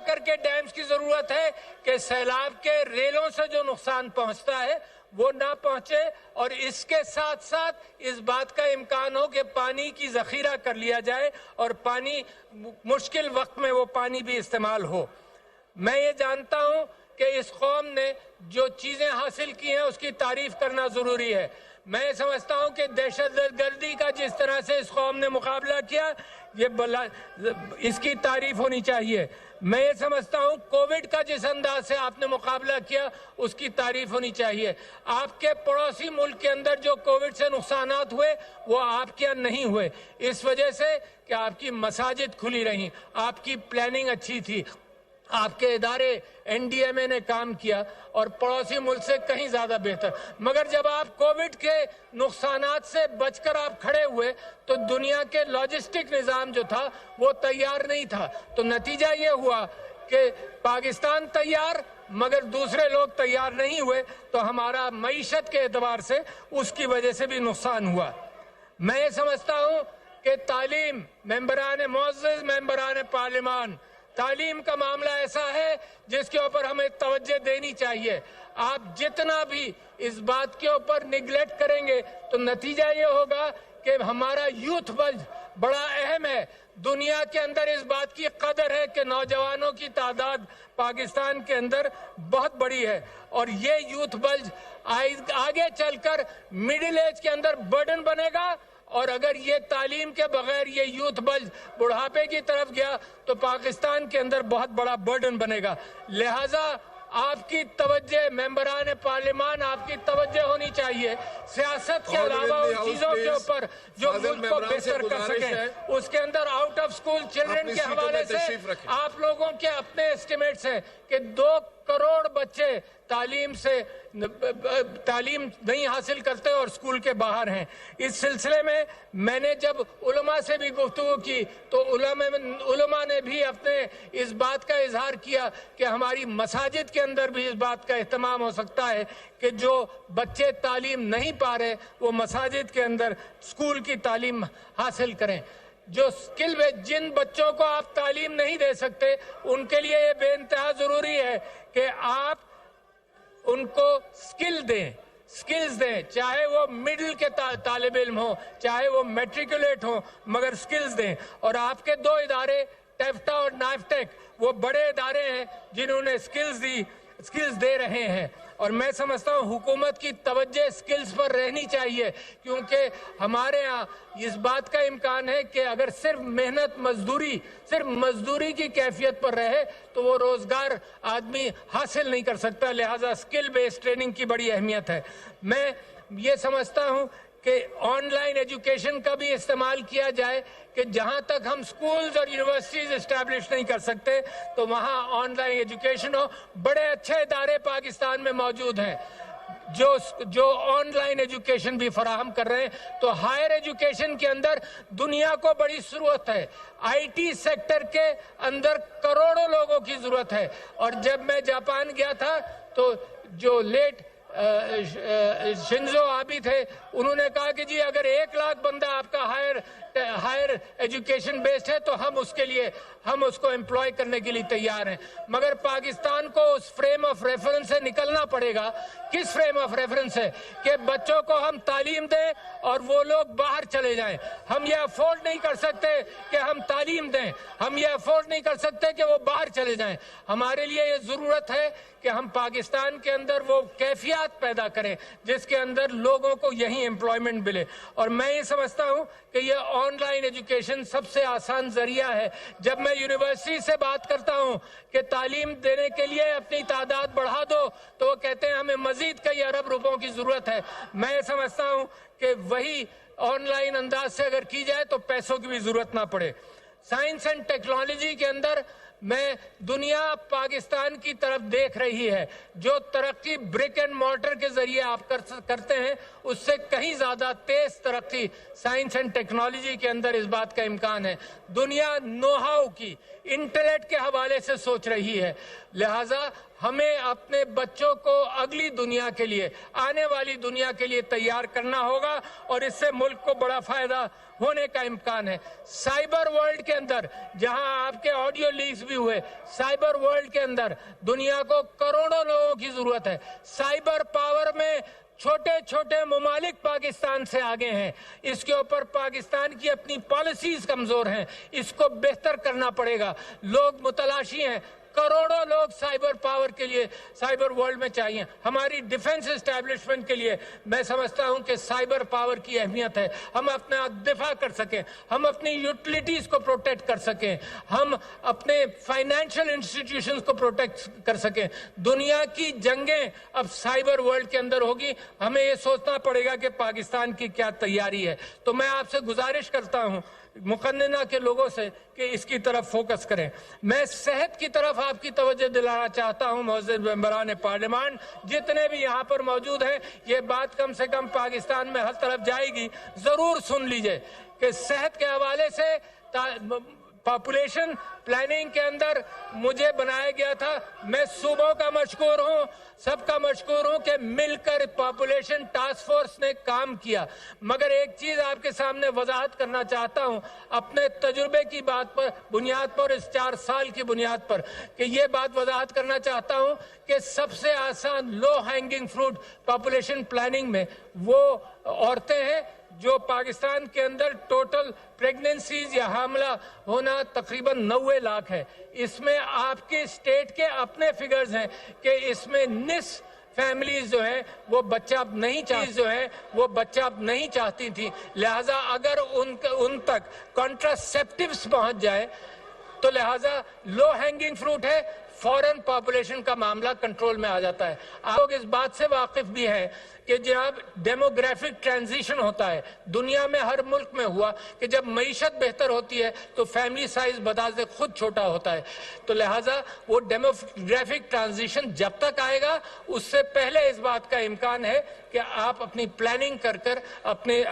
کر کے ڈیمز کی ضرورت ہے کہ سیلاب کے ریلوں سے جو نقصان پہنچتا ہے وہ نہ پہنچے، اور اس کے ساتھ ساتھ اس بات کا امکان ہو کہ پانی کی ذخیرہ کر لیا جائے اور پانی مشکل وقت میں وہ پانی بھی استعمال ہو۔ میں یہ جانتا ہوں کہ اس قوم نے جو چیزیں حاصل کی ہیں اس کی تعریف کرنا ضروری ہے۔ میں سمجھتا ہوں کہ دہشت گردی کا جس طرح سے اس قوم نے مقابلہ کیا اس کی تعریف ہونی چاہیے۔ میں یہ سمجھتا ہوں کووڈ کا جس انداز سے آپ نے مقابلہ کیا اس کی تعریف ہونی چاہیے۔ آپ کے پڑوسی ملک کے اندر جو کووڈ سے نقصانات ہوئے وہ آپ کے نہیں ہوئے، اس وجہ سے کہ آپ کی مساجد کھلی رہیں، آپ کی پلاننگ اچھی تھی، آپ کے ادارے این ڈی ایم اے نے کام کیا اور پڑوسی ملک سے کہیں زیادہ بہتر۔ مگر جب آپ کووڈ کے نقصانات سے بچ کر آپ کھڑے ہوئے تو دنیا کے لاجسٹک نظام جو تھا وہ تیار نہیں تھا، تو نتیجہ یہ ہوا کہ پاکستان تیار مگر دوسرے لوگ تیار نہیں ہوئے، تو ہمارا معیشت کے اعتبار سے اس کی وجہ سے بھی نقصان ہوا۔ میں یہ سمجھتا ہوں کہ تعلیم، ممبران معزز، ممبران پارلیمان، تعلیم کا معاملہ ایسا ہے جس کے اوپر ہمیں توجہ دینی چاہیے۔ آپ جتنا بھی اس بات کے اوپر نیگلیکٹ کریں گے تو نتیجہ یہ ہوگا کہ ہمارا یوتھ بلج بڑا اہم ہے۔ دنیا کے اندر اس بات کی قدر ہے کہ نوجوانوں کی تعداد پاکستان کے اندر بہت بڑی ہے، اور یہ یوتھ بلج آگے چل کر مڈل ایج کے اندر برڈن بنے گا، اور اگر یہ تعلیم کے بغیر یہ یوتھ بلج بڑھاپے کی طرف گیا تو پاکستان کے اندر بہت بڑا برڈن بنے گا۔ لہٰذا آپ کی توجہ، ممبران پارلیمان، آپ کی توجہ ہونی چاہیے سیاست کے علاوہ ان چیزوں کے اوپر جو ملک کو بہتر کر سکیں۔ اس کے اندر آؤٹ آف سکول چلڈرن کے حوالے سے آپ لوگوں کے اپنے ایسٹیمیٹس ہیں کہ 2 کروڑ بچے تعلیم نہیں حاصل کرتے اور اسکول کے باہر ہیں۔ اس سلسلے میں میں نے جب علماء سے بھی گفتگو کی تو علماء نے بھی اپنے اس بات کا اظہار کیا کہ ہماری مساجد کے اندر بھی اس بات کا اہتمام ہو سکتا ہے کہ جو بچے تعلیم نہیں پا رہے وہ مساجد کے اندر اسکول کی تعلیم حاصل کریں۔ جو جن بچوں کو آپ تعلیم نہیں دے سکتے ان کے لیے یہ بے انتہا ضروری ہے کہ آپ ان کو سکلز دیں، چاہے وہ مڈل کے طالب علم ہوں، چاہے وہ میٹریکولیٹ ہوں، مگر سکلز دیں۔ اور آپ کے 2 ادارے ٹیفٹا اور نائفٹیک وہ بڑے ادارے ہیں جنہوں نے سکلز دے رہے ہیں، اور میں سمجھتا ہوں حکومت کی توجہ سکلز پر رہنی چاہیے، کیونکہ ہمارے ہاں اس بات کا امکان ہے کہ اگر صرف مزدوری کی کیفیت پر رہے تو وہ روزگار آدمی حاصل نہیں کر سکتا، لہٰذا سکل بیس ٹریننگ کی بڑی اہمیت ہے۔ میں یہ سمجھتا ہوں کہ آن لائن ایجوکیشن کا بھی استعمال کیا جائے کہ جہاں تک ہم سکولز اور یونیورسٹیز اسٹیبلش نہیں کر سکتے تو وہاں آن لائن ایجوکیشن ہو۔ بڑے اچھے ادارے پاکستان میں موجود ہیں جو آن لائن ایجوکیشن بھی فراہم کر رہے ہیں، تو ہائر ایجوکیشن کے اندر دنیا کو بڑی ضرورت ہے۔ آئی ٹی سیکٹر کے اندر کروڑوں لوگوں کی ضرورت ہے، اور جب میں جاپان گیا تھا تو جو لیٹ شنزو آبی تھے انہوں نے کہا کہ جی اگر 1 لاکھ بندہ آپ کا ہائر ایجوکیشن بیسڈ ہے تو ہم اس کو امپلائی کرنے کے لیے تیار ہیں، مگر پاکستان کو اس فریم آف ریفرنس سے نکلنا پڑے گا۔ کس فریم آف ریفرنس ہے کہ بچوں کو ہم تعلیم دیں اور وہ لوگ باہر چلے جائیں۔ ہم یہ افورڈ نہیں کر سکتے کہ ہم تعلیم دیں، ہم یہ افورڈ نہیں کر سکتے کہ وہ باہر چلے جائیں۔ ہمارے لیے یہ ضرورت ہے کہ ہم پاکستان کے اندر وہ کیفیات پیدا کریں جس کے اندر لوگوں کو یہی امپلائمنٹ ملے، اور میں یہ سمجھتا ہوں کہ یہ آن لائن ایجوکیشن سب سے آسان ذریعہ ہے۔ جب میں یونیورسٹی سے بات کرتا ہوں کہ تعلیم دینے کے لیے اپنی تعداد بڑھا دو تو وہ کہتے ہیں ہمیں مزید کئی ارب روپوں کی ضرورت ہے۔ میں یہ سمجھتا ہوں کہ وہی آن لائن انداز سے اگر کی جائے تو پیسوں کی بھی ضرورت نہ پڑے۔ سائنس اینڈ ٹیکنالوجی کے اندر میں دنیا پاکستان کی طرف دیکھ رہی ہے، جو ترقی بریک اینڈ مارٹر کے ذریعے آپ کرتے ہیں اس سے کہیں زیادہ تیز ترقی سائنس اینڈ ٹیکنالوجی کے اندر اس بات کا امکان ہے۔ دنیا نو ہاؤ کی، انٹرنیٹ کے حوالے سے سوچ رہی ہے، لہٰذا ہمیں اپنے بچوں کو اگلی دنیا کے لیے، آنے والی دنیا کے لیے تیار کرنا ہوگا اور اس سے ملک کو بڑا فائدہ ہونے کا امکان ہے۔ سائبر ورلڈ کے اندر جہاں آپ کے آڈیو لیکس بھی ہوئے، سائبر ورلڈ کے اندر دنیا کو کروڑوں لوگوں کی ضرورت ہے۔ سائبر پاور میں چھوٹے چھوٹے ممالک پاکستان سے آگے ہیں، اس کے اوپر پاکستان کی اپنی پالیسیز کمزور ہیں، اس کو بہتر کرنا پڑے گا۔ لوگ متلاشی ہیں، کروڑوں لوگ سائبر پاور کے لیے سائبر ورلڈ میں چاہیے۔ ہماری ڈیفنس اسٹیبلشمنٹ کے لیے میں سمجھتا ہوں کہ سائبر پاور کی اہمیت ہے، ہم اپنا دفاع کر سکیں، ہم اپنی یوٹیلیٹیز کو پروٹیکٹ کر سکیں، ہم اپنے فائنینشیل انسٹیٹیوشنز کو پروٹیکٹ کر سکیں۔ دنیا کی جنگیں اب سائبر ورلڈ کے اندر ہوگی، ہمیں یہ سوچنا پڑے گا کہ پاکستان کی کیا تیاری ہے۔ تو میں آپ سے گزارش کرتا ہوں مقننہ کے لوگوں سے کہ اس کی طرف فوکس کریں۔ میں صحت کی طرف آپ کی توجہ دلانا چاہتا ہوں۔ معزز ممبران پارلیمان جتنے بھی یہاں پر موجود ہیں، یہ بات کم سے کم پاکستان میں ہر طرف جائے گی، ضرور سن لیجئے کہ صحت کے حوالے سے پاپولیشن پلاننگ کے اندر مجھے بنایا گیا تھا۔ میں صوبوں کا مشکور ہوں، سب کا مشکور ہوں کہ مل کر پاپولیشن ٹاسک فورس نے کام کیا۔ مگر ایک چیز آپ کے سامنے وضاحت کرنا چاہتا ہوں اپنے تجربے کی بنیاد پر، اس 4 سال کی بنیاد پر، کہ یہ بات وضاحت کرنا چاہتا ہوں کہ سب سے آسان لو ہینگنگ فروٹ پاپولیشن پلاننگ میں وہ عورتیں ہیں جو پاکستان کے اندر ٹوٹل پریگننسیز یا حاملہ ہونا تقریباً 90 لاکھ ہے۔ اس میں آپ کے اسٹیٹ کے اپنے فگرز ہیں کہ اس میں نصف فیملیز جو ہیں وہ بچہ نہیں چاہتی تھی، لہٰذا اگر ان تک کانٹراسیپٹیوز پہنچ جائے تو لہٰذا لو ہینگنگ فروٹ ہے، فوراً پاپولیشن کا معاملہ کنٹرول میں آ جاتا ہے۔ آپ لوگ اس بات سے واقف بھی ہیں کہ جناب ڈیموگرافک ٹرانزیشن ہوتا ہے، دنیا میں ہر ملک میں ہوا کہ جب معیشت بہتر ہوتی ہے تو فیملی سائز بذات خود چھوٹا ہوتا ہے، تو لہٰذا وہ ڈیموگرافک ٹرانزیشن جب تک آئے گا اس سے پہلے اس بات کا امکان ہے کہ آپ اپنی پلاننگ کر اپنے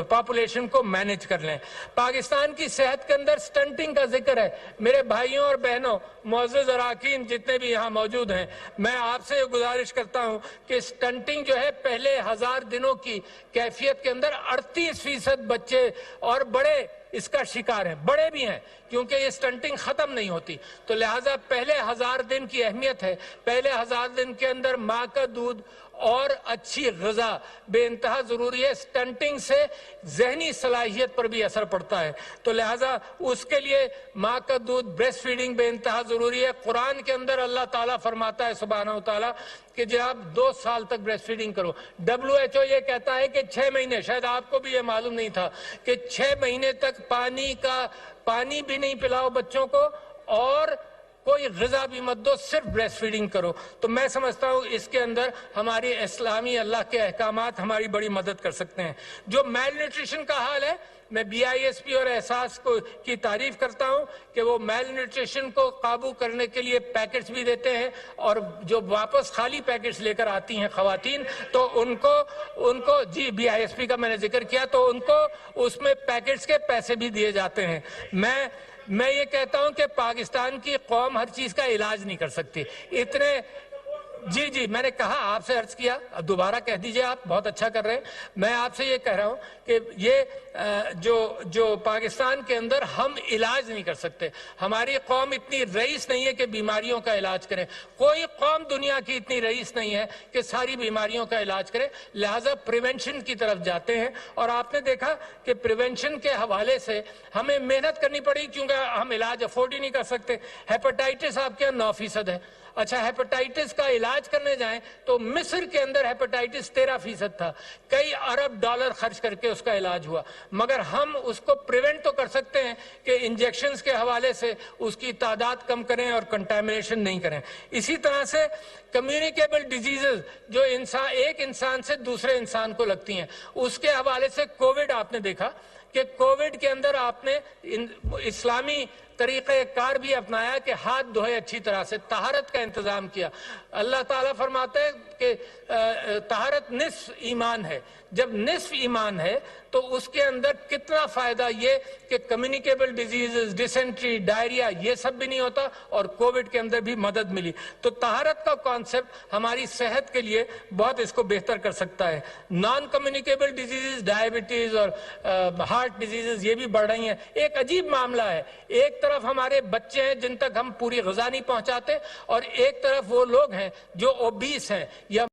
پاپولیشن کو مینج کر لیں۔ پاکستان کی صحت کے اندر سٹنٹنگ کا ذکر ہے۔ میرے بھائیوں اور بہنوں، معزز اراکین جتنے بھی یہاں موجود ہیں، میں آپ سے گزارش کرتا ہوں کہ سٹنٹنگ جو ہے پہلے 1000 دنوں کی کیفیت کے اندر 38% بچے اور بڑے اس کا شکار ہیں، بڑے بھی ہیں، کیونکہ یہ سٹنٹنگ ختم نہیں ہوتی۔ تو لہٰذا پہلے 1000 دن کی اہمیت ہے، پہلے 1000 دن کے اندر ماں کا دودھ اور اچھی غذا بے انتہا ضروری ہے۔ سٹنٹنگ سے ذہنی صلاحیت پر بھی اثر پڑتا ہے، تو لہٰذا اس کے لیے ماں کا دودھ، بریسٹ فیڈنگ بے انتہا ضروری ہے۔ قرآن کے اندر اللہ تعالیٰ فرماتا ہے سبحانہ و تعالیٰ کہ جب 2 سال تک بریسٹ فیڈنگ کرو۔ WHO یہ کہتا ہے کہ 6 مہینے، شاید آپ کو بھی یہ معلوم نہیں تھا کہ 6 مہینے تک پانی بھی نہیں پلاؤ بچوں کو اور کوئی غذا بھی مت دو، صرف بریسٹ فیڈنگ کرو۔ تو میں سمجھتا ہوں اس کے اندر ہماری اسلامی اللہ کے احکامات ہماری بڑی مدد کر سکتے ہیں۔ جو میل نیوٹریشن کا حال ہے، میں BISP اور احساس کی تعریف کرتا ہوں کہ وہ میل نیوٹریشن کو قابو کرنے کے لیے پیکٹس بھی دیتے ہیں، اور جو واپس خالی پیکٹس لے کر آتی ہیں خواتین تو ان کو جی BISP کا میں نے ذکر کیا، تو ان کو اس میں پیکٹس کے پیسے بھی دیے جاتے ہیں۔ میں یہ کہتا ہوں کہ پاکستان کی قوم ہر چیز کا علاج نہیں کر سکتی، جی میں نے کہا، آپ سے عرض کیا، اب دوبارہ کہہ دیجئے، آپ بہت اچھا کر رہے ہیں۔ میں آپ سے یہ کہہ رہا ہوں کہ یہ جو پاکستان کے اندر ہم علاج نہیں کر سکتے، ہماری قوم اتنی رئیس نہیں ہے کہ بیماریوں کا علاج کرے، کوئی قوم دنیا کی اتنی رئیس نہیں ہے کہ ساری بیماریوں کا علاج کرے، لہٰذا پریونشن کی طرف جاتے ہیں۔ اور آپ نے دیکھا کہ پریونشن کے حوالے سے ہمیں محنت کرنی پڑی کیونکہ ہم علاج افورڈ ہی نہیں کر سکتے۔ ہیپاٹائٹس آپ کے یہاں 9% ہے، اچھا ہیپاٹائٹس کا علاج کرنے جائیں تو مصر کے اندر ہیپاٹائٹس 13% تھا، کئی ارب ڈالر خرچ کر کے اس کا علاج ہوا، مگر ہم اس کو پریونٹ تو کر سکتے ہیں کہ انجیکشنز کے حوالے سے اس کی تعداد کم کریں اور کنٹامینیشن نہیں کریں۔ اسی طرح سے کمیونیکیبل ڈیزیزز جو ایک انسان سے دوسرے انسان کو لگتی ہیں، اس کے حوالے سے کووڈ آپ نے دیکھا کہ کووڈ کے اندر آپ نے اسلامی طریقہ کار بھی اپنایا کہ ہاتھ دھوئے اچھی طرح سے، طہارت کا انتظام کیا۔ اللہ تعالیٰ فرماتے ہیں کہ طہارت نصف ایمان ہے۔ جب نصف ایمان ہے تو اس کے اندر کتنا فائدہ یہ کہ کمیونیکیبل ڈیزیزز، ڈیسنٹری، ڈائریا، یہ سب بھی نہیں ہوتا، اور کووڈ کے اندر بھی مدد ملی۔ تو طہارت کا کانسیپٹ ہماری صحت کے لیے بہت اس کو بہتر کر سکتا ہے۔ نان کمیونیکیبل ڈیزیزز، ڈائبٹیز اور ہارٹ ڈیزیزز یہ بھی بڑھ رہی ہیں۔ ایک عجیب معاملہ ہے، ایک طرف ہمارے بچے ہیں جن تک ہم پوری غذا نہیں پہنچاتے، اور ایک طرف وہ لوگ ہیں جو اوبیس ہیں یا